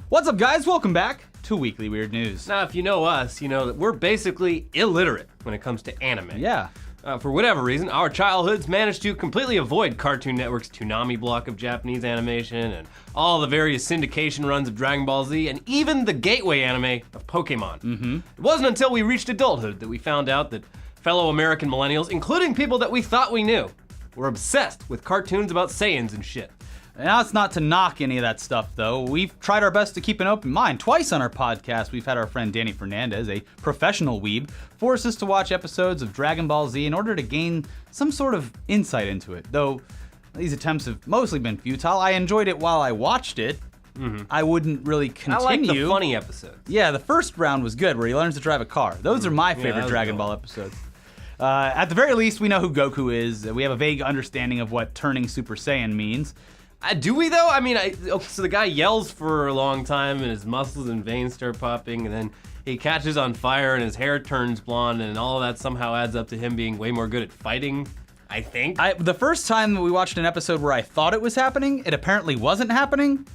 What's up, guys? Welcome back to Weekly Weird News. Now, if you know us, you know that we're basically illiterate when it comes to anime. Yeah. For whatever reason, our childhoods managed to completely avoid Cartoon Network's Toonami block of Japanese animation and all the various syndication runs of Dragon Ball Z and even the gateway anime of Pokemon. It wasn't until we reached adulthood that we found out that fellow American millennials, including people that we thought we knew, were obsessed with cartoons about Saiyans and shit. Now, it's not to knock any of that stuff, though. We've tried our best to keep an open mind. Twice on our podcast, we've had our friend Danny Fernandez, a professional weeb, force us to watch episodes of Dragon Ball Z in order to gain some sort of insight into it. Though these attempts have mostly been futile. I enjoyed it while I watched it. I wouldn't really continue. I like the funny episodes. Yeah, the first round was good, where he learns to drive a car. Those are my favorite Dragon Ball episodes. At the very least, we know who Goku is. We have a vague understanding of what turning Super Saiyan means. Do we though? I mean, so the guy yells for a long time and his muscles and veins start popping and then he catches on fire and his hair turns blonde and all of that somehow adds up to him being way more good at fighting, I think. The first time we watched an episode where I thought it was happening, it apparently wasn't happening.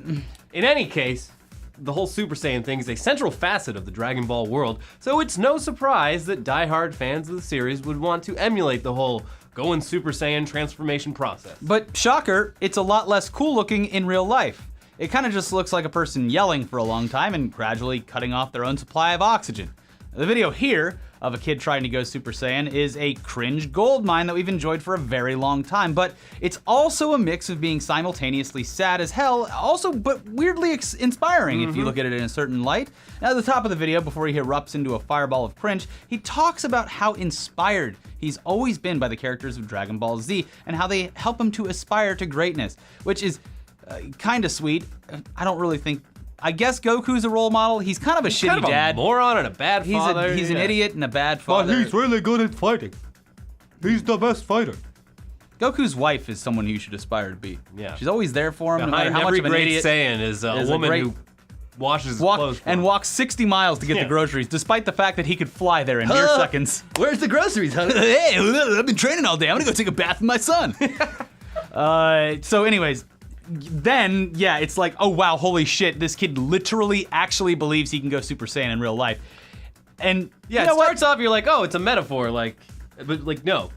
In any case, the whole Super Saiyan thing is a central facet of the Dragon Ball world, so it's no surprise that diehard fans of the series would want to emulate the whole going Super Saiyan transformation process. But shocker, it's a lot less cool looking in real life. It kind of just looks like a person yelling for a long time and gradually cutting off their own supply of oxygen. The video here of a kid trying to go Super Saiyan is a cringe goldmine that we've enjoyed for a very long time, but it's also a mix of being simultaneously sad as hell, but weirdly inspiring if you look at it in a certain light. Now, at the top of the video, before he erupts into a fireball of cringe, he talks about how inspired he's always been by the characters of Dragon Ball Z and how they help him to aspire to greatness, which is kind of sweet. I guess Goku's a role model. He's kind of a shitty dad. A moron and a bad father. He's an idiot and a bad father. But he's really good at fighting. He's the best fighter. Goku's wife is someone who you should aspire to be. Yeah. She's always there for him, no matter Behind how much every of an great idiot. Saiyan is a woman who washes his clothes for him. Walks 60 miles to get the groceries, despite the fact that he could fly there in mere seconds. Where's the groceries, honey? Hey, I've been training all day. I'm gonna go take a bath with my son. So anyways, then, yeah, it's like, oh wow, holy shit, this kid literally actually believes he can go Super Saiyan in real life. And yeah, it starts off, you're like, oh, it's a metaphor, but no.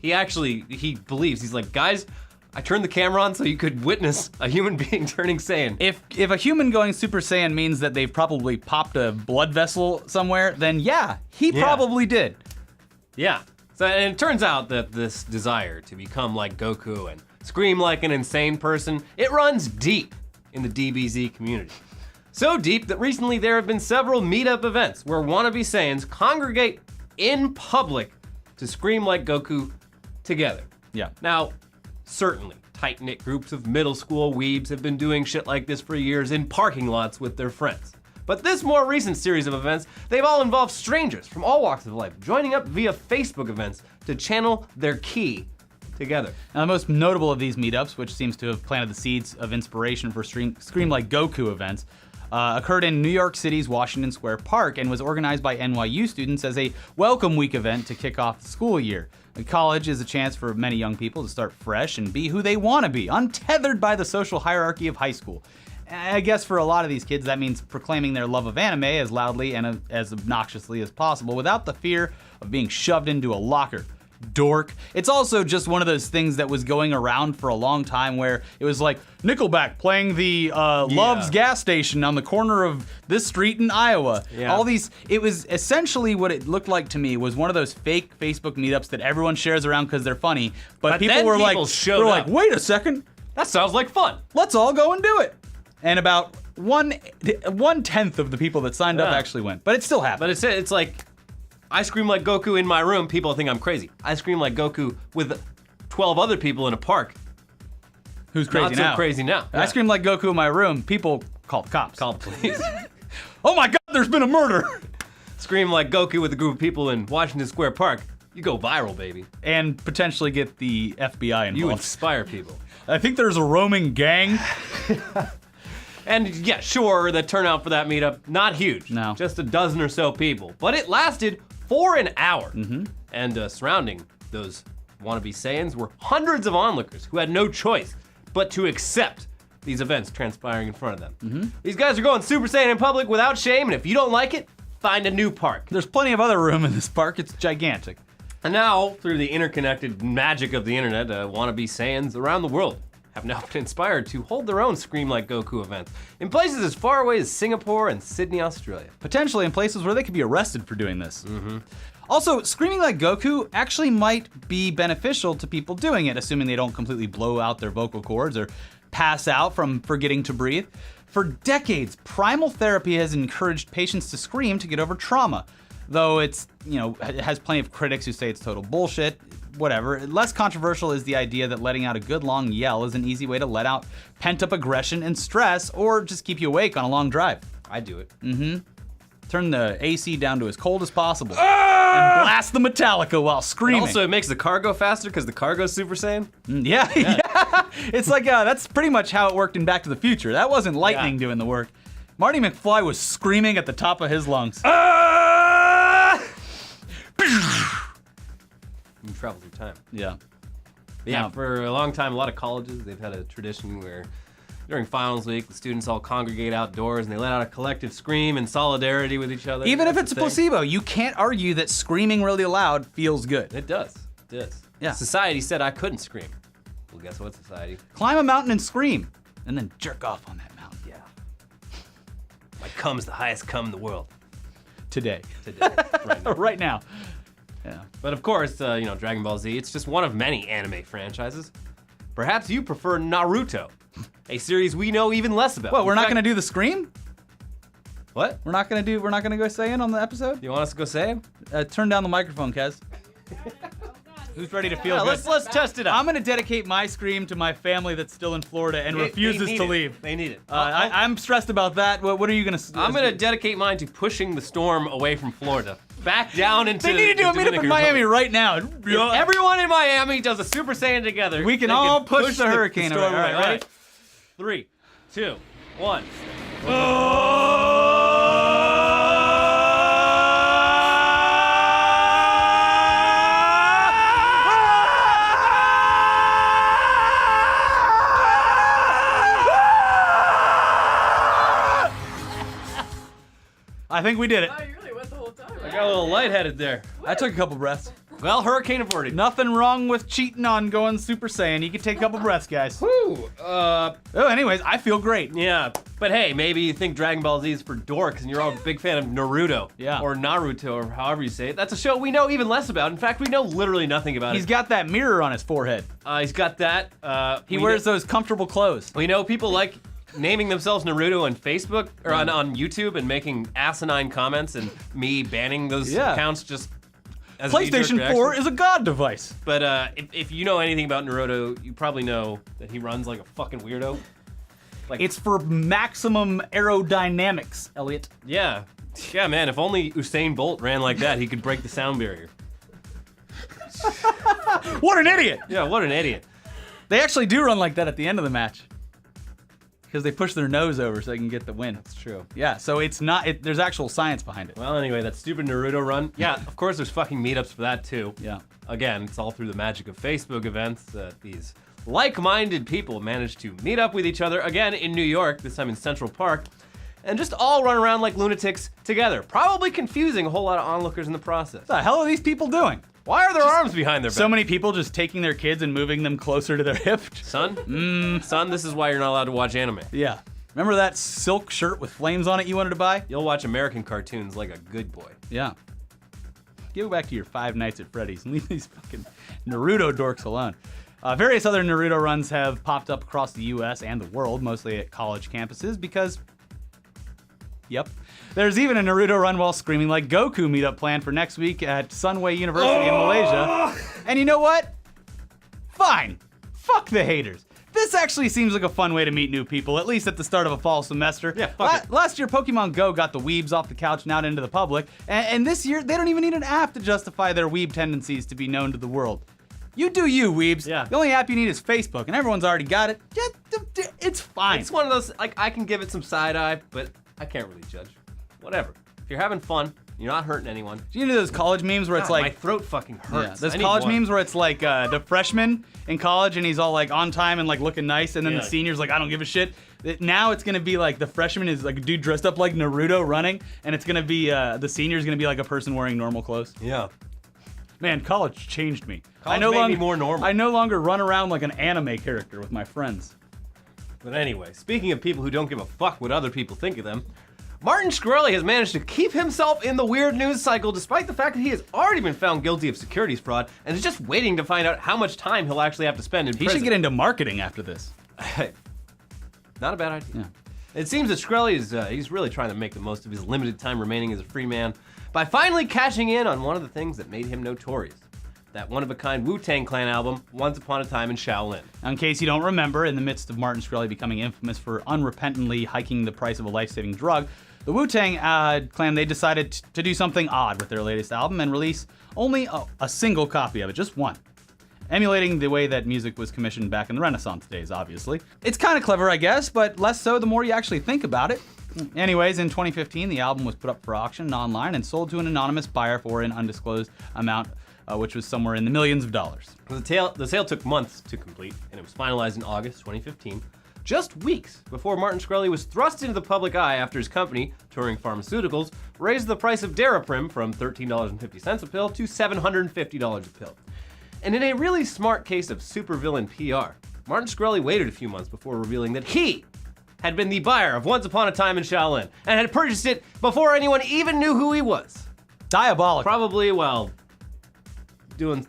He believes, he's like, guys, I turned the camera on so you could witness a human being turning Saiyan. If a human going Super Saiyan means that they've probably popped a blood vessel somewhere, then yeah, he probably did. Yeah, so and it turns out that this desire to become like Goku and scream like an insane person, it runs deep in the DBZ community. So deep that recently there have been several meetup events where wannabe Saiyans congregate in public to scream like Goku together. Yeah. Now, certainly, tight-knit groups of middle school weebs have been doing shit like this for years in parking lots with their friends. But this more recent series of events, they've all involved strangers from all walks of life, joining up via Facebook events to channel their ki together. Now, the most notable of these meetups, which seems to have planted the seeds of inspiration for Scream Like Goku events, occurred in New York City's Washington Square Park and was organized by NYU students as a welcome week event to kick off the school year. College is a chance for many young people to start fresh and be who they want to be, untethered by the social hierarchy of high school. I guess for a lot of these kids, that means proclaiming their love of anime as loudly and as obnoxiously as possible without the fear of being shoved into a locker. Dork. It's also just one of those things that was going around for a long time where it was like Nickelback playing the Love's gas station on the corner of this street in Iowa. Yeah. All these, it was essentially what it looked like to me was one of those fake Facebook meetups that everyone shares around because they're funny, but people were like, wait a second, that sounds like fun. Let's all go and do it. And about 1/10 of the people that signed up actually went, but it still happened. But it's like, I scream like Goku in my room, people think I'm crazy. I scream like Goku with 12 other people in a park. Who's crazy now? Not so crazy now. I scream like Goku in my room, people call the cops. Call the police. Oh my God, there's been a murder. Scream like Goku with a group of people in Washington Square Park. You go viral, baby. And potentially get the FBI involved. You inspire people. I think there's a roaming gang. And yeah, sure, the turnout for that meetup, not huge. No. Just a dozen or so people. But it lasted for an hour. And surrounding those wannabe Saiyans were hundreds of onlookers who had no choice but to accept these events transpiring in front of them. These guys are going Super Saiyan in public without shame, and if you don't like it, find a new park. There's plenty of other room in this park. It's gigantic. And now, through the interconnected magic of the internet, wannabe Saiyans around the world have now been inspired to hold their own Scream Like Goku events in places as far away as Singapore and Sydney, Australia. Potentially in places where they could be arrested for doing this. Also, screaming like Goku actually might be beneficial to people doing it, assuming they don't completely blow out their vocal cords or pass out from forgetting to breathe. For decades, primal therapy has encouraged patients to scream to get over trauma. Though it's, it has plenty of critics who say it's total bullshit, whatever. Less controversial is the idea that letting out a good long yell is an easy way to let out pent-up aggression and stress, or just keep you awake on a long drive. I do it. Turn the AC down to as cold as possible and blast the Metallica while screaming. And also, it makes the car go faster because the car goes Super Saiyan. Yeah. It's like, that's pretty much how it worked in Back to the Future. That wasn't lightning doing the work. Marty McFly was screaming at the top of his lungs. You travel through time. Yeah. Yeah, for a long time, a lot of colleges, they've had a tradition where during finals week, the students all congregate outdoors and they let out a collective scream in solidarity with each other. Even if That's it's a the thing. placebo, you can't argue that screaming really loud feels good. It does. It does. Yeah. Society said I couldn't scream. Well, guess what, society? Climb a mountain and scream, and then jerk off on that mountain. Yeah. My cum's the highest cum in the world. Today. Right now. Right now. Yeah. But of course, Dragon Ball Z, it's just one of many anime franchises. Perhaps you prefer Naruto, a series we know even less about. What, we're not gonna do the scream? What? We're not gonna go Saiyan on the episode? You want us to go say it? Turn down the microphone, Kez. Who's ready to feel good? Let's test it out. I'm gonna dedicate my scream to my family that's still in Florida and refuses to leave. They need it. I'm stressed about that. What are you gonna? I'm gonna dedicate mine to pushing the storm away from Florida, back down into. They need to do a the meetup in Dominican Miami Republic. right now. If everyone in Miami does a Super Saiyan together, We can they all push the hurricane away. storm All right, ready? 3, 2, 1. I think we did it. Oh, you really went the whole time. I got a little lightheaded there. I took a couple breaths. Well, hurricane averted. Nothing wrong with cheating on going Super Saiyan. You can take a couple breaths, guys. Woo. Oh, anyways, I feel great. Yeah, but hey, maybe you think Dragon Ball Z is for dorks and you're all a big fan of Naruto. Yeah. Or Naruto, or however you say it. That's a show we know even less about. In fact, we know literally nothing about He's it. got that mirror on his forehead. He's got that. He wears those comfortable clothes. We know people like naming themselves Naruto on Facebook or on YouTube and making asinine comments and me banning those accounts just as a knee-jerk PlayStation 4 reaction. is a god device. But if you know anything about Naruto, you probably know that he runs like a fucking weirdo. Like It's for maximum aerodynamics, Elliot. yeah, man. If only Usain Bolt ran like that, he could break the sound barrier. What an idiot! Yeah, what an idiot. They actually do run like that at the end of the match. Because they push their nose over so they can get the win. It's true. Yeah, so it's not, there's actual science behind it. Well, anyway, that stupid Naruto run. Yeah, of course, there's fucking meetups for that too. Yeah. Again, it's all through the magic of Facebook events that these like-minded people manage to meet up with each other, again in New York, this time in Central Park, and just all run around like lunatics together, probably confusing a whole lot of onlookers in the process. What the hell are these people doing? Why are their arms behind their back? So many people just taking their kids and moving them closer to their hip. Son, this is why you're not allowed to watch anime. Yeah. Remember that silk shirt with flames on it you wanted to buy? You'll watch American cartoons like a good boy. Yeah. Go back to your Five Nights at Freddy's and leave these fucking Naruto dorks alone. Various other Naruto runs have popped up across the US and the world, mostly at college campuses, because, yep. There's even a Naruto run while screaming like Goku meetup planned for next week at Sunway University in Malaysia. And you know what? Fine. Fuck the haters. This actually seems like a fun way to meet new people, at least at the start of a fall semester. Yeah, fuck it. Last year, Pokemon Go got the weebs off the couch and out into the public, and this year, they don't even need an app to justify their weeb tendencies to be known to the world. You do you, weebs. Yeah. The only app you need is Facebook, and everyone's already got it. It's fine. It's one of those, like, I can give it some side eye, but I can't really judge. Whatever. If you're having fun, You're not hurting anyone. You know those college memes where it's God, like my throat fucking hurts. those I need college one. memes where it's like the freshman in college and he's all like on time and like looking nice, and then Yeah. the senior's like, I don't give a shit. Now it's gonna be like the freshman is like a dude dressed up like Naruto running, and it's gonna be the senior's gonna be like a person wearing normal clothes. Yeah. Man, college changed me. College I no made me longer more normal. I no longer run around like an anime character with my friends. But anyway, speaking of people who don't give a fuck what other people think of them, Martin Shkreli has managed to keep himself in the weird news cycle despite the fact that he has already been found guilty of securities fraud and is just waiting to find out how much time he'll actually have to spend in He prison. should get into marketing after this. Not a bad idea. Yeah. It seems that Shkreli is he's really trying to make the most of his limited time remaining as a free man by finally cashing in on one of the things that made him notorious. That one-of-a-kind Wu-Tang Clan album, Once Upon a Time in Shaolin. Now, in case you don't remember, in the midst of Martin Shkreli becoming infamous for unrepentantly hiking the price of a life-saving drug, the Wu-Tang Clan, they decided to do something odd with their latest album and release only a single copy of it, just one. Emulating the way that music was commissioned back in the Renaissance days, obviously. It's kind of clever, I guess, but less so the more you actually think about it. Anyways, in 2015, the album was put up for auction online and sold to an anonymous buyer for an undisclosed amount, which was somewhere in the millions of dollars. The sale took months to complete, and it was finalized in August 2015, just weeks before Martin Shkreli was thrust into the public eye after his company, Touring Pharmaceuticals, raised the price of Daraprim from $13.50 a pill to $750 a pill. And in a really smart case of supervillain PR, Martin Shkreli waited a few months before revealing that he had been the buyer of Once Upon a Time in Shaolin and had purchased it before anyone even knew who he was. Diabolical. Probably, well, doing,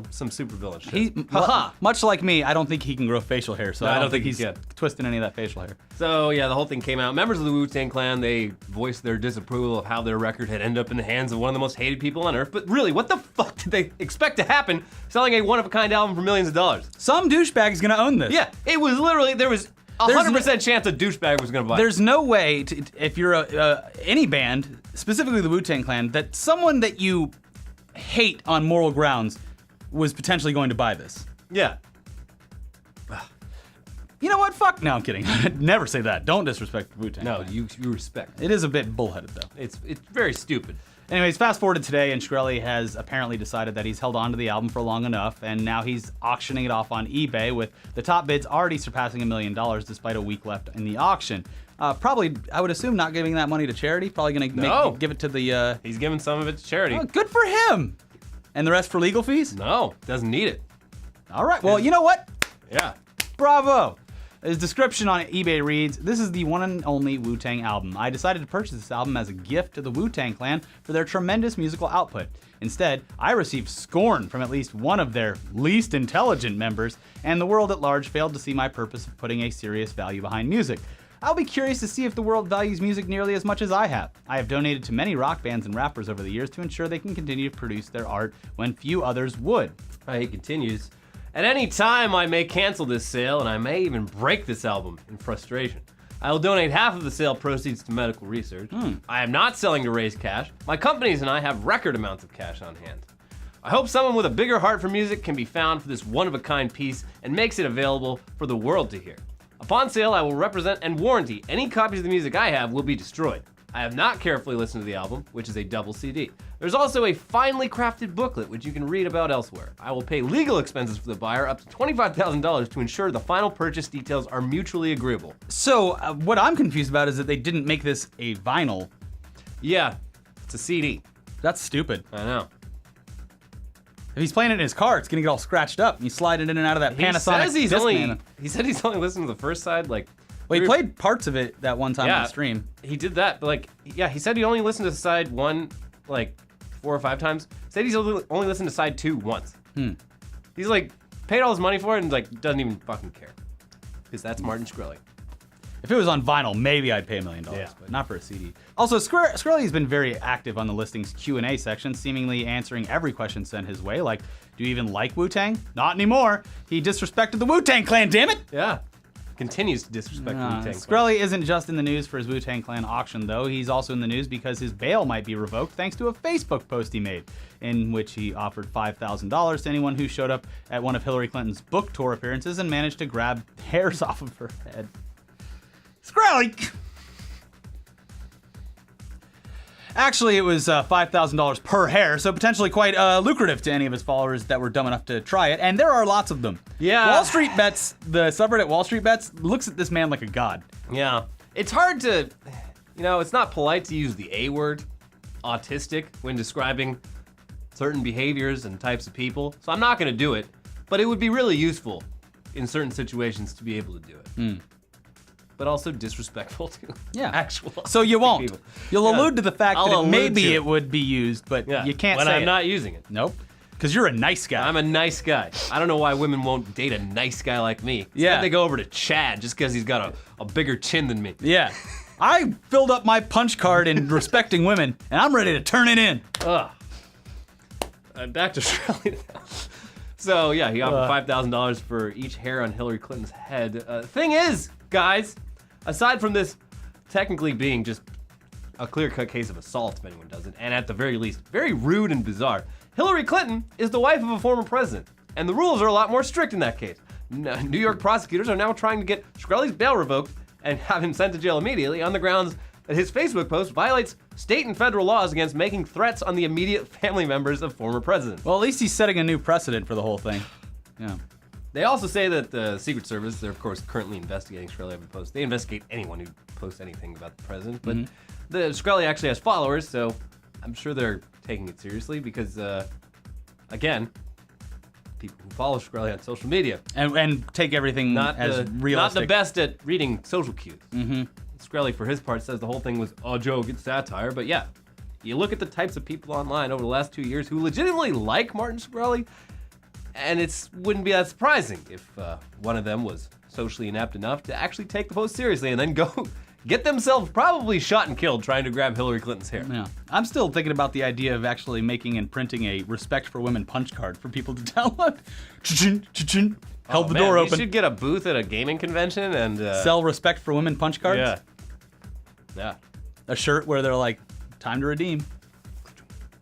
some supervillain shit. Much like me, I don't think he can grow facial hair, so No, I don't think he he's can. twisting any of that facial hair. So yeah, the whole thing came out. Members of the Wu-Tang Clan, they voiced their disapproval of how their record had ended up in the hands of one of the most hated people on earth. But really, what the fuck did they expect to happen selling a one-of-a-kind album for millions of dollars? Some douchebag's gonna own this. Yeah, it was literally, there was 100% chance a douchebag was gonna buy it. There's no way, if you're any band, specifically the Wu-Tang Clan, that someone that you hate on moral grounds was potentially going to buy this. Yeah. You know what? Fuck. No, I'm kidding. Never say that. Don't disrespect the Wu-Tang No, Clan. you respect. It is a bit bullheaded, though. It's very stupid. Anyways, fast forward to today, and Shkreli has apparently decided that he's held on to the album for long enough, and now he's auctioning it off on eBay, with the top bids already surpassing $1 million despite a week left in the auction. Probably, I would assume, not giving that money to charity. Probably gonna give it to the. He's giving some of it to charity. Oh, good for him. And the rest for legal fees? No, doesn't need it. All right. Well, you know what? Yeah. Bravo. His description on eBay reads, "This is the one and only Wu-Tang album. I decided to purchase this album as a gift to the Wu-Tang Clan for their tremendous musical output. Instead, I received scorn from at least one of their least intelligent members, and the world at large failed to see my purpose of putting a serious value behind music. I'll be curious to see if the world values music nearly as much as I have. I have donated to many rock bands and rappers over the years to ensure they can continue to produce their art when few others would." He continues, "At any time, I may cancel this sale, and I may even break this album in frustration. I will donate half of the sale proceeds to medical research. I am not selling to raise cash. My companies and I have record amounts of cash on hand. I hope someone with a bigger heart for music can be found for this one-of-a-kind piece and makes it available for the world to hear. Upon sale, I will represent and warranty any copies of the music I have will be destroyed. I have not carefully listened to the album, which is a double CD. There's also a finely crafted booklet, which you can read about elsewhere. I will pay legal expenses for the buyer up to $25,000 to ensure the final purchase details are mutually agreeable." So, what I'm confused about is that they didn't make this a vinyl. Yeah, it's a CD. That's stupid. I know. If he's playing it in his car, it's gonna get all scratched up, and he's sliding in and out of that Panasonic Discman. He said he's only listened to the first side, like... Well, he played parts of it that one time on the stream. He did that, but he said he only listened to side 1, 4 or 5 times. Said he's only listened to side 2 once. He's paid all his money for it and doesn't even fucking care. Because that's Martin Shkreli. If it was on vinyl, maybe I'd pay $1 million, Yeah. but not for a CD. Also, Shkreli has been very active on the listing's Q&A section, seemingly answering every question sent his way, like, "Do you even like Wu-Tang?" Not anymore. He disrespected the Wu-Tang Clan, damn it! Yeah. Continues to disrespect the Wu-Tang Clan. Shkreli isn't just in the news for his Wu-Tang Clan auction, though. He's also in the news because his bail might be revoked thanks to a Facebook post he made, in which he offered $5,000 to anyone who showed up at one of Hillary Clinton's book tour appearances and managed to grab hairs off of her head. Shkreli! Actually, it was $5,000 per hair, so potentially quite lucrative to any of his followers that were dumb enough to try it, and there are lots of them. Yeah. Wall Street Bets, the subreddit Wall Street Bets, looks at this man like a god. Yeah. It's hard to, it's not polite to use the A word, autistic, when describing certain behaviors and types of people, so I'm not gonna do it, but it would be really useful in certain situations to be able to do it. But also disrespectful to actual So you won't. people. You'll Yeah. allude to the fact I'll that allude maybe to it. it would be used, but Yeah, you can't when say I'm it. not using it. Nope. Because you're a nice guy. I'm a nice guy. I don't know why women won't date a nice guy like me. Instead, Yeah. they go over to Chad just because he's got a bigger chin than me. Yeah. I filled up my punch card in respecting women, and I'm ready to turn it in. Ugh. Back to Australia now. So yeah, he offered $5,000 for each hair on Hillary Clinton's head. Thing is, guys, aside from this technically being just a clear-cut case of assault if anyone doesn't, and at the very least, very rude and bizarre, Hillary Clinton is the wife of a former president, and the rules are a lot more strict in that case. New York prosecutors are now trying to get Shkreli's bail revoked and have him sent to jail immediately on the grounds that his Facebook post violates state and federal laws against making threats on the immediate family members of former presidents. Well, at least he's setting a new precedent for the whole thing. Yeah. They also say that the Secret Service, they're of course currently investigating Shkreli every post. They investigate anyone who posts anything about the president, but the Shkreli actually has followers, so I'm sure they're taking it seriously because, again, people who follow Shkreli on social media, And take everything as realistic. not the best at reading social cues. Shkreli, for his part, says the whole thing was a joke, it's satire, but yeah, you look at the types of people online over the last 2 years who legitimately like Martin Shkreli, and it wouldn't be that surprising if one of them was socially inept enough to actually take the post seriously and then go get themselves probably shot and killed trying to grab Hillary Clinton's hair. Yeah. I'm still thinking about the idea of actually making and printing a Respect for Women punch card for people to download. Cha-chin, cha-chin. Held the door We open. should get a booth at a gaming convention and Sell Respect for Women punch cards. Yeah. Yeah. A shirt where they're like, time to redeem.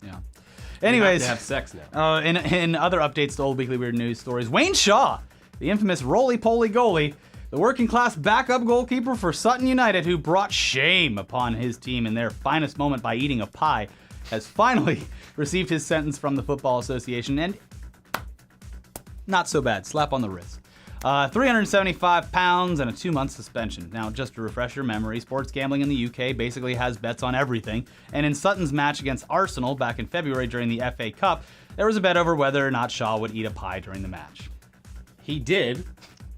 Yeah. You have Anyways, to have sex now. in other updates to Old Weekly Weird News stories, Wayne Shaw, the infamous roly-poly goalie, the working-class backup goalkeeper for Sutton United, who brought shame upon his team in their finest moment by eating a pie, has finally received his sentence from the Football Association, and not so bad. Slap on the wrist. 375 pounds and a 2-month suspension. Now, just to refresh your memory, sports gambling in the UK basically has bets on everything. And in Sutton's match against Arsenal back in February during the FA Cup, there was a bet over whether or not Shaw would eat a pie during the match. He did,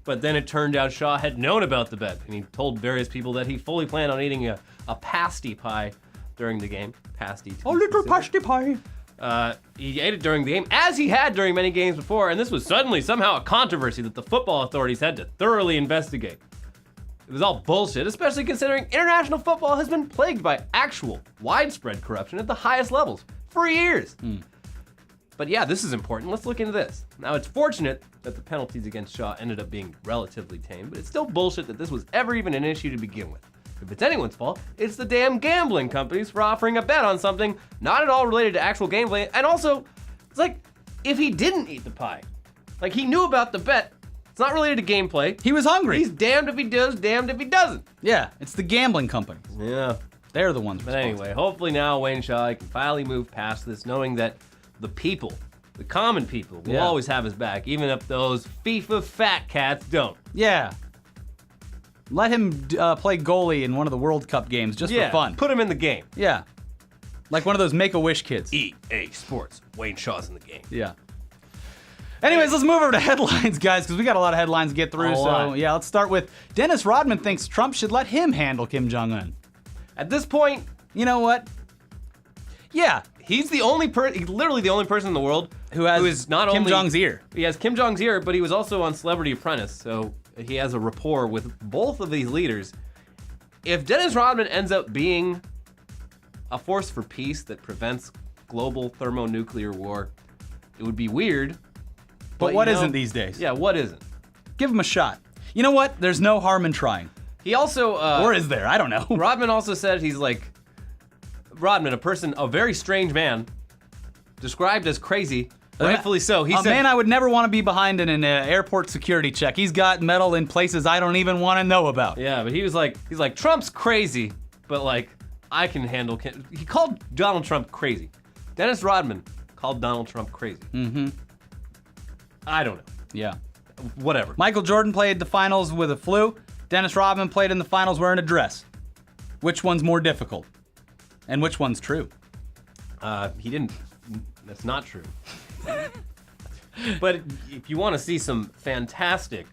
but then it turned out Shaw had known about the bet, and he told various people that he fully planned on eating a pasty pie during the game. Pasty. A little pasty pie. He ate it during the game, as he had during many games before, and this was suddenly somehow a controversy that the football authorities had to thoroughly investigate. It was all bullshit, especially considering international football has been plagued by actual, widespread corruption at the highest levels for years. But yeah, this is important. Let's look into this. Now, it's fortunate that the penalties against Shaw ended up being relatively tame, but it's still bullshit that this was ever even an issue to begin with. If it's anyone's fault, it's the damn gambling companies for offering a bet on something not at all related to actual gameplay. And also, it's like, if he didn't eat the pie, like he knew about the bet, it's not related to gameplay. He was hungry. He's damned if he does, damned if he doesn't. Yeah, it's the gambling companies. Yeah. They're the ones But responsible. anyway, hopefully now Wayne Shaw can finally move past this, knowing that the people, the common people, will always have his back, even if those FIFA fat cats don't. Yeah. Let him play goalie in one of the World Cup games just for fun. Put him in the game. Yeah. Like one of those Make-A-Wish kids. EA Sports. Wayne Shaw's in the game. Yeah. Anyways, let's move over to headlines, guys, because we got a lot of headlines to get through. Yeah, let's start with Dennis Rodman thinks Trump should let him handle Kim Jong-un. At this point, You know what? Yeah. he's the only he's literally the only person in the world Who has not Kim only Jong's ear. He has Kim Jong's ear, but he was also on Celebrity Apprentice, so he has a rapport with both of these leaders. If Dennis Rodman ends up being a force for peace that prevents global thermonuclear war, it would be weird. But what isn't these days? Yeah, what isn't? Give him a shot. You know what? There's no harm in trying. He also Or is there? I don't know. Rodman also said he's like Rodman, a very strange man, described as crazy, rightfully so. He a said, man I would never want to be behind in an airport security check. He's got metal in places I don't even want to know about. yeah, but he's like Trump's crazy, but like I can handle. He called Donald Trump crazy. Dennis Rodman called Donald Trump crazy. Mm-hmm. I don't know. Yeah. Whatever. Michael Jordan played the finals with a flu. Dennis Rodman played in the finals wearing a dress. Which one's more difficult? And which one's true? He didn't. That's not true. But if you want to see some fantastic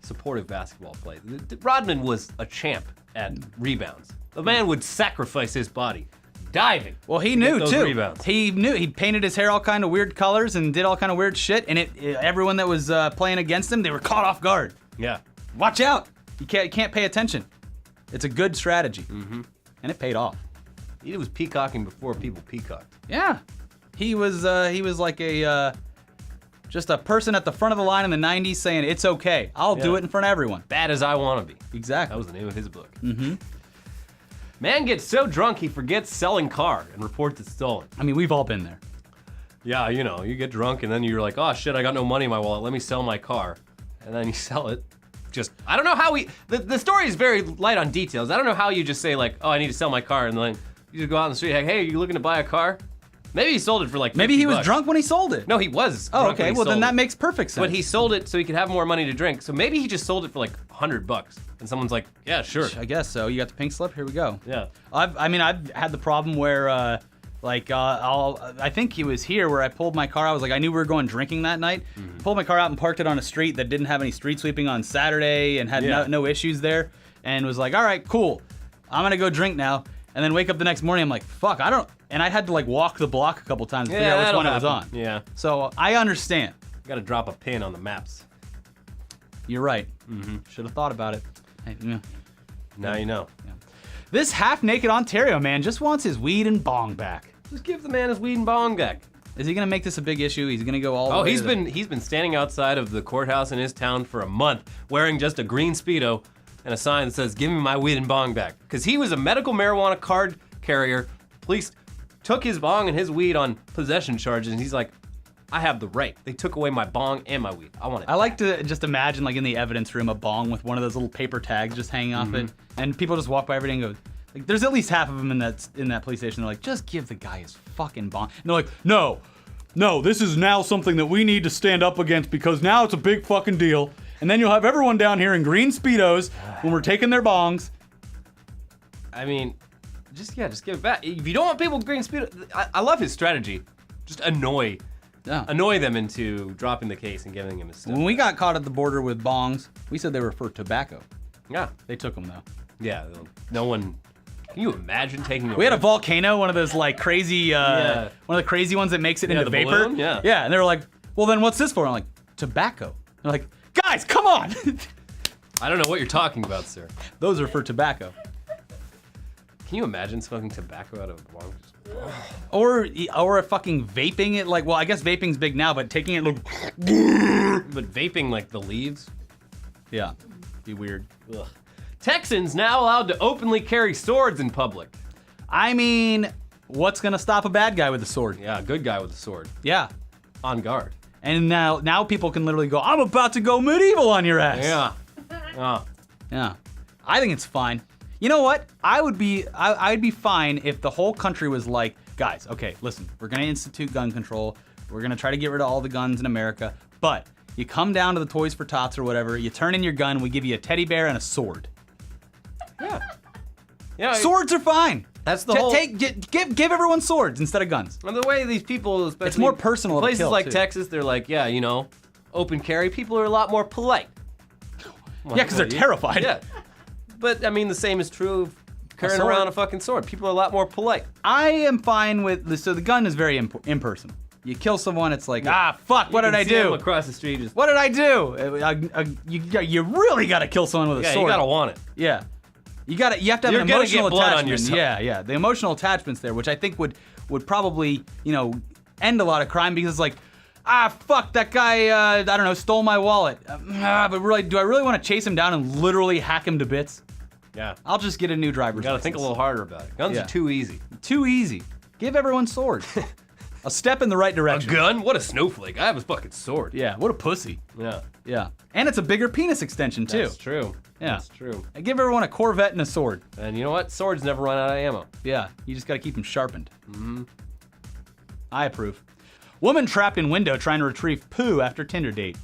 supportive basketball play, Rodman was a champ at rebounds. The man would sacrifice his body diving. Well, he to knew get those too. Rebounds. He knew. He painted his hair all kind of weird colors and did all kind of weird shit. And everyone that was playing against him, they were caught off guard. Yeah. Watch out! You can't pay attention. It's a good strategy, and it paid off. He was peacocking before people peacocked. Yeah, he was like just a person at the front of the line in the '90s saying it's okay. I'll do it in front of everyone. Bad as I want to be. Exactly. That was the name of his book. Man gets so drunk he forgets selling car and reports it stolen. I mean, we've all been there. Yeah, you know, you get drunk and then you're like, oh shit, I got no money in my wallet. Let me sell my car. And then you sell it. I don't know how the story is very light on details. I don't know how you just say like, oh, I need to sell my car. And then you just go out on the street, like, hey, are you looking to buy a car? Maybe he sold it for like $50. Maybe he was drunk when he sold it. No, he was. Oh, drunk okay. when he Well, then sold that it. makes perfect sense. But he sold it so he could have more money to drink. So maybe he just sold it for like $100. And someone's like, yeah, sure. I guess so. You got the pink slip. Here we go. Yeah. I've had the problem where, I think he was here where I pulled my car. I was like, I knew we were going drinking that night. Pulled my car out and parked it on a street that didn't have any street sweeping on Saturday and had no issues there. And was like, all right, cool. I'm gonna go drink now. And then wake up the next morning. I'm like, fuck, I don't. And I had to like walk the block a couple times to figure out which one it was on. Yeah. So I understand. You gotta drop a pin on the maps. You're right. Should have thought about it. Now you know. This half-naked Ontario man just wants his weed and bong back. Just give the man his weed and bong back. Is he gonna make this a big issue? He's gonna go all the way. He's been standing outside of the courthouse in his town for a month, wearing just a green Speedo and a sign that says, "Give me my weed and bong back." Because he was a medical marijuana card carrier. Police took his bong and his weed on possession charges, and he's like, I have the right. They took away my bong and my weed. I want it. I like to just imagine, like in the evidence room, a bong with one of those little paper tags just hanging off it, and people just walk by every day and go, like, there's at least half of them in that police station. They're like, just give the guy his fucking bong. And they're like, no, this is now something that we need to stand up against because now it's a big fucking deal. And then you'll have everyone down here in green Speedos when we're taking their bongs. I mean, just give it back. If you don't want people with green Speedo, I love his strategy. Just annoy them into dropping the case and giving him his stuff. When we got caught at the border with bongs, we said they were for tobacco. Yeah. They took them though. Yeah, no one. Can you imagine taking? We had a volcano, one of those like crazy, one of the crazy ones that makes it into the vapor. balloon? Yeah. Yeah, and they were like, well then what's this for? I'm like, tobacco. They're like, guys, come on. I don't know what you're talking about, sir. Those are for tobacco. Can you imagine smoking tobacco out of a bong? Or fucking vaping it, like, well, I guess vaping's big now, but taking it, like, But vaping like the leaves? yeah, be weird. Ugh. Texans now allowed to openly carry swords in public. I mean, what's gonna stop a bad guy with a sword? Yeah, good guy with a sword. Yeah. On guard. And now people can literally go, I'm about to go medieval on your ass. Yeah. Oh. Yeah. I think it's fine. You know what? I'd be fine if the whole country was like, guys, okay, listen, we're gonna institute gun control. We're gonna try to get rid of all the guns in America, but you come down to the Toys for Tots or whatever, you turn in your gun, we give you a teddy bear and a sword. Yeah. Yeah. Swords are fine. That's the whole. Give everyone swords instead of guns. And the way these people, especially It's more personal of a places kill, like too. Texas, they're like, yeah, you know, open carry. People are a lot more polite. Well, Yeah, because they're terrified. Yeah. But I mean, the same is true of carrying sword. around a fucking sword. People are a lot more polite. I am fine with, so the gun is very impersonal. You kill someone, it's like, fuck, what did I do? Across the street, just What did I do? You really gotta kill someone with a yeah, sword. you gotta want it. Yeah. You have to have You're an gonna emotional get blood on attachment. yourself. Yeah. The emotional attachments there, which I think would probably, end a lot of crime because it's like, fuck, that guy, I don't know, stole my wallet. But really, do I really want to chase him down and literally hack him to bits? Yeah. I'll just get a new driver's You gotta license. think a little harder about it. Guns Yeah. are too easy. Too easy. Give everyone swords. A step in the right A direction. gun? What a snowflake. I have a fucking sword. Yeah, what a pussy. Yeah. Yeah. And it's a bigger penis extension, too. That's true. Yeah. That's true. I give everyone a Corvette and a sword. And you know what? Swords never run out of ammo. Yeah, you just gotta keep them sharpened. I approve. Woman trapped in window trying to retrieve poo after Tinder date.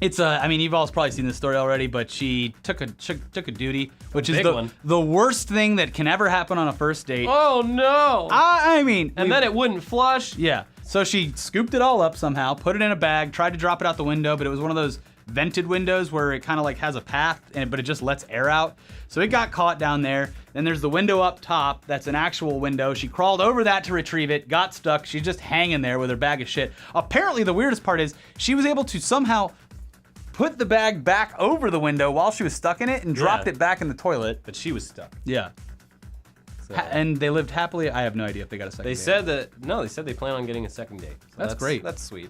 It's I mean, you've all probably seen this story already, but she took a duty, which is big one. the worst thing that can ever happen on a first date. Oh no! I mean, And then it wouldn't flush. yeah. So she scooped it all up somehow, put it in a bag, tried to drop it out the window, but it was one of those vented windows where it kind of like has a path, but it just lets air out. So it got caught down there. Then there's the window up top. That's an actual window. She crawled over that to retrieve it, got stuck. She's just hanging there with her bag of shit. Apparently, the weirdest part is she was able to somehow put the bag back over the window while she was stuck in it and dropped it back in the toilet. But she was stuck. Yeah. So. And they lived happily. I have no idea if they got a second They date. said that, no, they said they plan on getting a second date. So That's great. That's sweet.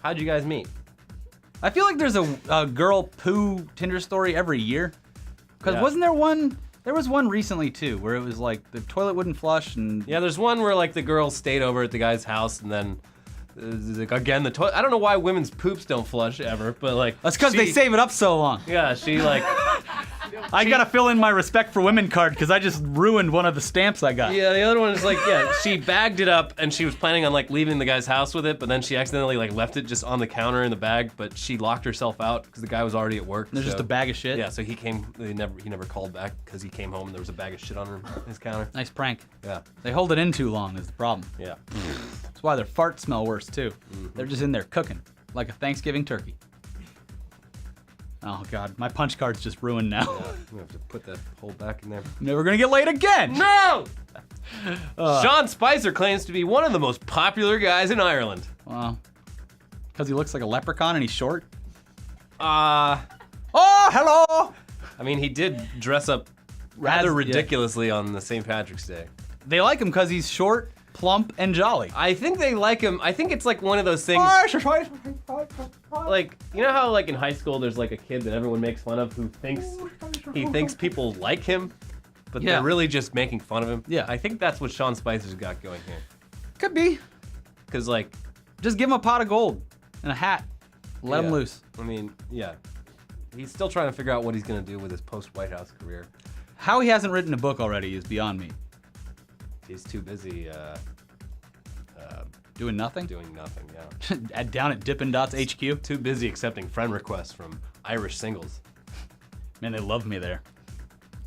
How'd you guys meet? I feel like there's a girl poo Tinder story every year. Because Yeah. wasn't there one? There was one recently too, where it was like the toilet wouldn't flush and Yeah, there's one where like the girl stayed over at the guy's house and then like, again the toilet. I don't know why women's poops don't flush ever, but like that's because they she- save it up so long. Yeah, she like I gotta fill in my respect for women card because I just ruined one of the stamps I got. yeah, the other one is like she bagged it up and she was planning on like leaving the guy's house with it, but then she accidentally like left it just on the counter in the bag, but she locked herself out because the guy was already at work. There's just a bag of shit. Yeah, so he never called back because he came home and there was a bag of shit on his counter. Nice prank. Yeah, They hold it in too long is the problem. yeah. That's why their farts smell worse too. They're just in there cooking like a Thanksgiving turkey. Oh God, my punch card's just ruined now. We have to put that hole back in there. Never gonna get laid again. No! Sean Spicer claims to be one of the most popular guys in Ireland. Well, because he looks like a leprechaun and he's short. Oh, hello. I mean, he did dress up rather yeah. ridiculously on the St. Patrick's Day. They like him because he's short, plump, and jolly. I think they like him. I think it's like one of those things. Like, you know how like in high school there's like a kid that everyone makes fun of who thinks people like him, but Yeah. they're really just making fun of him. Yeah. I think that's what Sean Spicer's got going here. Could be. Cause like, Just give him a pot of gold and a hat. Let him yeah. loose. I mean, yeah. He's still trying to figure out what he's gonna do with his post-White House career. How he hasn't written a book already is beyond me. He's too busy Doing nothing? doing nothing, yeah. Down at Dippin' Dots HQ? Too busy accepting friend requests from Irish singles. Man, they love me there.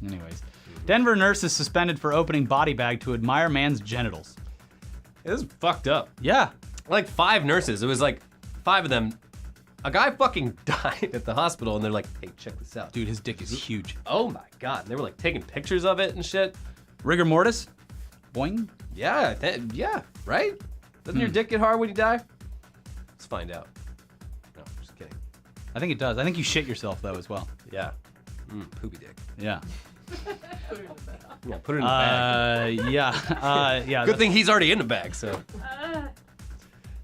Anyways. Denver nurse is suspended for opening body bag to admire man's genitals. This is fucked up. Yeah. Like 5 nurses. It was like 5 of them. A guy fucking died at the hospital, and they're like, "Hey, check this out, Dude, his dick is huge. Oh my god!" And they were like taking pictures of it and shit. Rigor mortis? Boing. Yeah, yeah, right? Doesn't your dick get hard when you die? Let's find out. No, just kidding. I think it does. I think you shit yourself, though, as well. Yeah. Poopy dick. Yeah. Yeah, put it in the bag. Yeah. Good thing he's already in the bag, so.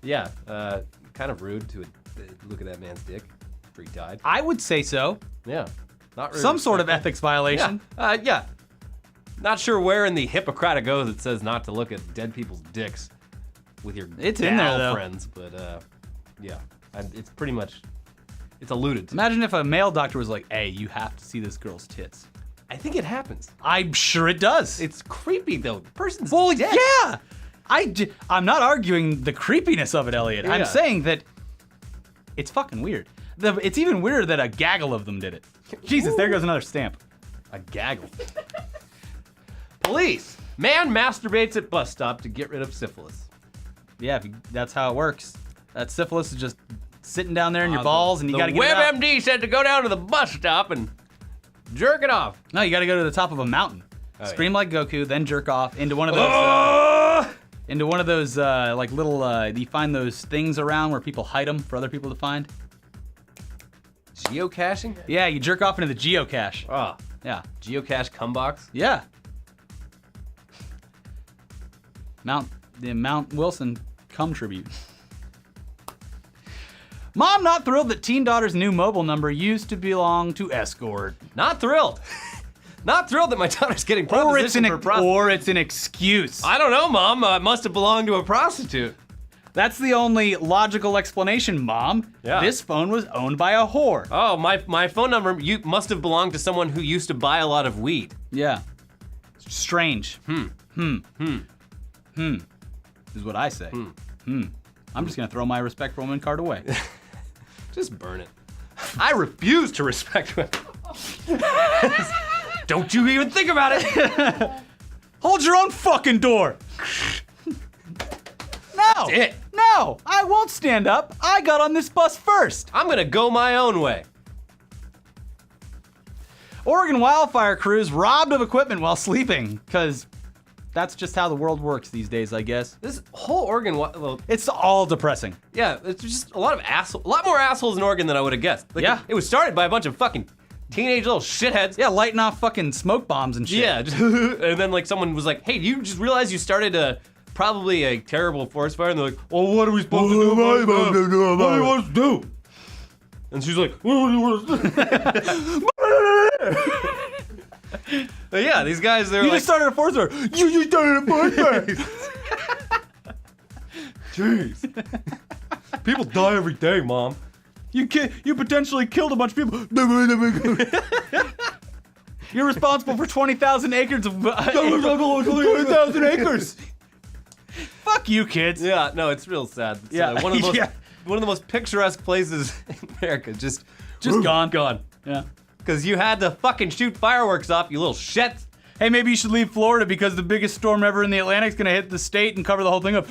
Yeah, kind of rude to look at that man's dick after he died. I would say so. Yeah, not really Some sort of respectful. ethics violation. Yeah. Not sure where in the Hippocratic Oath it says not to look at dead people's dicks with your It's in there, though. friends, but yeah, it's pretty much it's alluded to. Imagine if a male doctor was like, "Hey, you have to see this girl's tits." I think it happens. I'm sure it does. It's creepy though. The person's Well, dead. yeah. I'm not arguing the creepiness of it, Elliot. I'm Yeah. saying that it's fucking weird. It's even weirder that a gaggle of them did it. Jesus, there goes another stamp. A gaggle. Police. Man masturbates at bus stop to get rid of syphilis. Yeah, that's how it works. That syphilis is just sitting down there in your balls, and you gotta get it out. WebMD said to go down to the bus stop and jerk it off. No, you gotta go to the top of a mountain. Oh, Scream like Goku, then jerk off into one of those. Like little. You find those things around where people hide them for other people to find. Geocaching? Yeah, you jerk off into the geocache. Oh, Yeah. geocache cum box? Yeah. Mount Wilson cum tribute. Mom not thrilled that teen daughter's new mobile number used to belong to escort. Not thrilled. Not thrilled that my daughter's getting propositioned for prostitution. Or it's an excuse. I don't know, Mom. It must have belonged to a prostitute. That's the only logical explanation, Mom. Yeah. This phone was owned by a whore. Oh, my phone number must have belonged to someone who used to buy a lot of weed. Yeah. Strange. Is what I say. I'm just gonna throw my respect for women card away. Just burn it. I refuse to respect women. Don't you even think about it. Hold your own fucking door. No. That's it. No, I won't stand up. I got on this bus first. I'm gonna go my own way. Oregon wildfire crews robbed of equipment while sleeping, because that's just how the world works these days, I guess. This whole Oregon, well, It's all depressing. yeah, it's just a lot more assholes in Oregon than I would have guessed. Like, Yeah. it was started by a bunch of fucking teenage little shitheads. Yeah, lighting off fucking smoke bombs and shit. Yeah, just, and then like someone was like, "Hey, do you just realize you started probably a terrible forest fire?" And they're like, Well, what are we supposed to do about it? What do you want us to do? and she's like, What do you want us to do? "Yeah, these guys, they're You like, just started a forest fire. You just started a forest fire. Jeez. People die every day, Mom. You potentially killed a bunch of people. You're responsible for 20,000 acres of 20,000 acres. Fuck you, kids. yeah, no, it's real sad. It's, Yeah. one of the most, Yeah. one of the most picturesque places in America. Just Gone. Yeah. because you had to fucking shoot fireworks off, you little shit." Hey, maybe you should leave Florida because the biggest storm ever in the Atlantic's gonna hit the state and cover the whole thing up.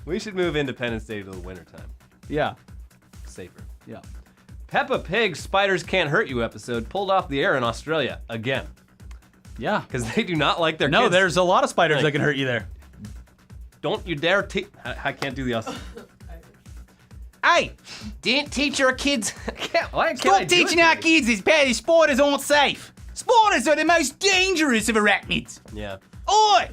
We should move Independence Day to the wintertime. Yeah. Safer. Yeah. Peppa Pig's Spiders Can't Hurt You episode pulled off the air in Australia again. Yeah. Because they do not like their No, kids. there's a lot of spiders that can hurt you there. Don't you dare I can't do the Australian. Hey, Didn't teach our kids. Why can't I stop do teaching it? our kids these spiders aren't safe. Spiders are the most dangerous of arachnids. Yeah. Oi!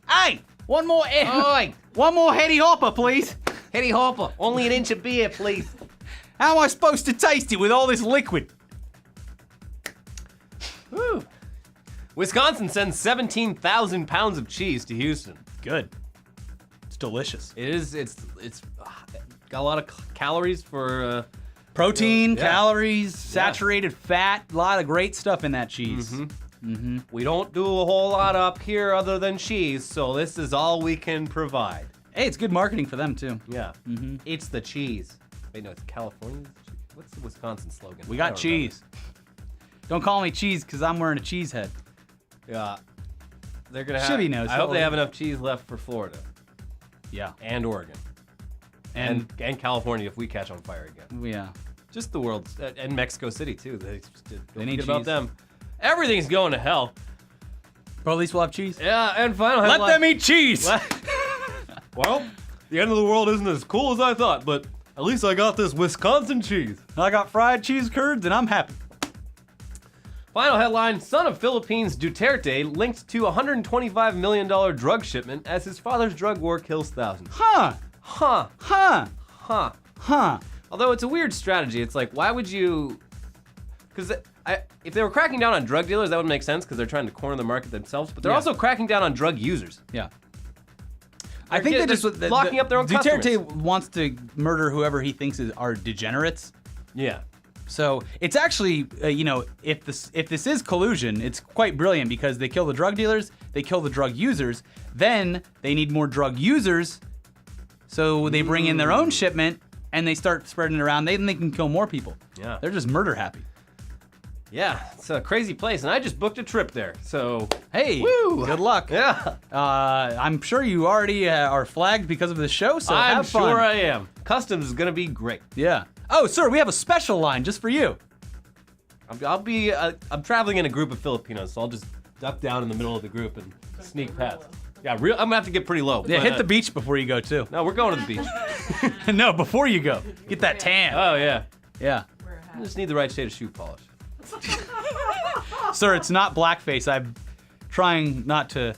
Hey, one more Oi! one more heady hopper, please. Hetty Hopper, only an inch of beer, please. How am I supposed to taste it with all this liquid? Woo. Wisconsin sends 17,000 pounds of cheese to Houston. Good. It's delicious. It's got a lot of calories for Protein, Yeah. calories, saturated fat, a lot of great stuff in that cheese. we don't do a whole lot up here other than cheese, so this is all we can provide. Hey, it's good marketing for them too. Yeah. It's the cheese. Wait, no, it's California. What's the Wisconsin slogan? We I got don't remember. cheese. Don't call me cheese because I'm wearing a cheese head. Yeah. They're gonna have. Shibby knows. I hope they have enough cheese left for Florida Yeah. and Oregon and California if we catch on fire again. Yeah. Just the world's and Mexico City too. Don't need forget about cheese. them. Everything's going to hell. But at least we'll have cheese. Yeah, and final Let headline. them eat cheese. Well, the end of the world isn't as cool as I thought, but at least I got this Wisconsin cheese. I got fried cheese curds and I'm happy. Final headline: Son of Philippines Duterte linked to $125 million drug shipment as his father's drug war kills thousands. Huh. Huh. Huh. Huh. Huh. Although it's a weird strategy. It's like, why would you? Because if they were cracking down on drug dealers, that would make sense because they're trying to corner the market themselves. But they're Yeah. also cracking down on drug users. Yeah. I think They're they just locking up their own Duterte customers. wants to murder whoever he thinks are degenerates. Yeah. So it's actually, if this is collusion, it's quite brilliant because they kill the drug dealers, they kill the drug users, then they need more drug users, so they bring in their own shipment and they start spreading it around. Then they can kill more people. Yeah. They're just murder happy. Yeah. It's a crazy place, and I just booked a trip there. So. Hey, Woo! good luck. Yeah. I'm sure you already are flagged because of the show, so I'm have fun. sure I am. Customs is gonna be great. Yeah. Oh, sir, we have a special line just for you. I'm traveling in a group of Filipinos, so I'll just duck down in the middle of the group and sneak past. Yeah, I'm gonna have to get pretty low. Yeah, but, hit the beach before you go, too. No, we're going to the beach. No, before you go. Get that tan. Oh yeah. Yeah. I just need the right shade of shoe polish. Sir, it's not blackface. I'm trying not to,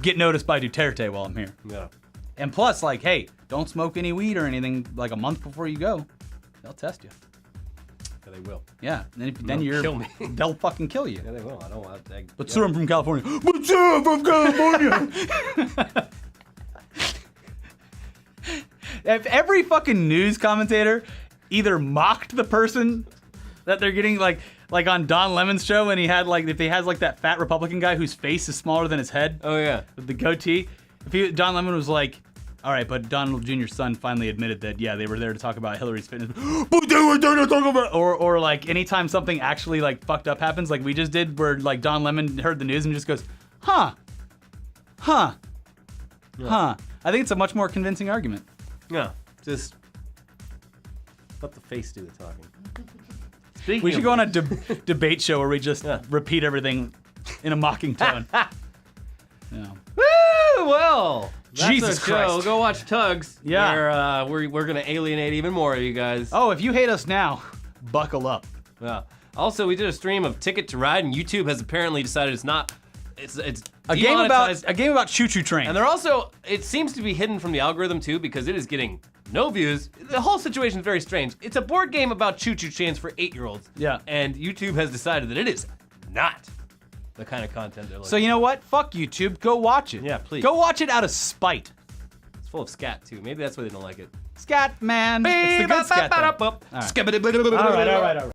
get noticed by Duterte while I'm here. Yeah. And plus, hey, don't smoke any weed or anything like a month before you go. They'll test you. they will. Yeah, then you're kill me. They'll fucking kill you. Yeah, they will. I don't want to. But sir, I'm from California. But sir, I'm from California. If every fucking news commentator either mocked the person that they're getting, like on Don Lemon's show, when he had if he has that fat Republican guy whose face is smaller than his head. Oh yeah. With the goatee. Don Lemon was like, all right, but Donald Jr.'s son finally admitted that, yeah, they were there to talk about Hillary's fitness. But they were there to talk about... Or anytime something actually, fucked up happens, like we just did, where, Don Lemon heard the news and just goes, huh. I think it's a much more convincing argument. Yeah, just let the face do the talking. We should go on a debate show where we just repeat everything in a mocking tone. Yeah. Woo! Well, that's Jesus our show. Christ. Go watch Tugs. Yeah. Where we're gonna alienate even more of you guys. Oh, if you hate us now, buckle up. Yeah. Also, we did a stream of Ticket to Ride, and YouTube has apparently decided it's not. It's A game demonetized. about choo-choo trains. And they're also, it seems to be hidden from the algorithm too, because it is getting no views. The whole situation is very strange. It's a board game about choo-choo trains for 8-year-olds. Yeah. And YouTube has decided that it is not the kind of content they're looking So you know what? Fuck YouTube. Go watch it. Yeah, please. Go watch it out of spite. It's full of scat too. Maybe that's why they don't like it. Scat man. It's the good scat. Thing. All right. All All right.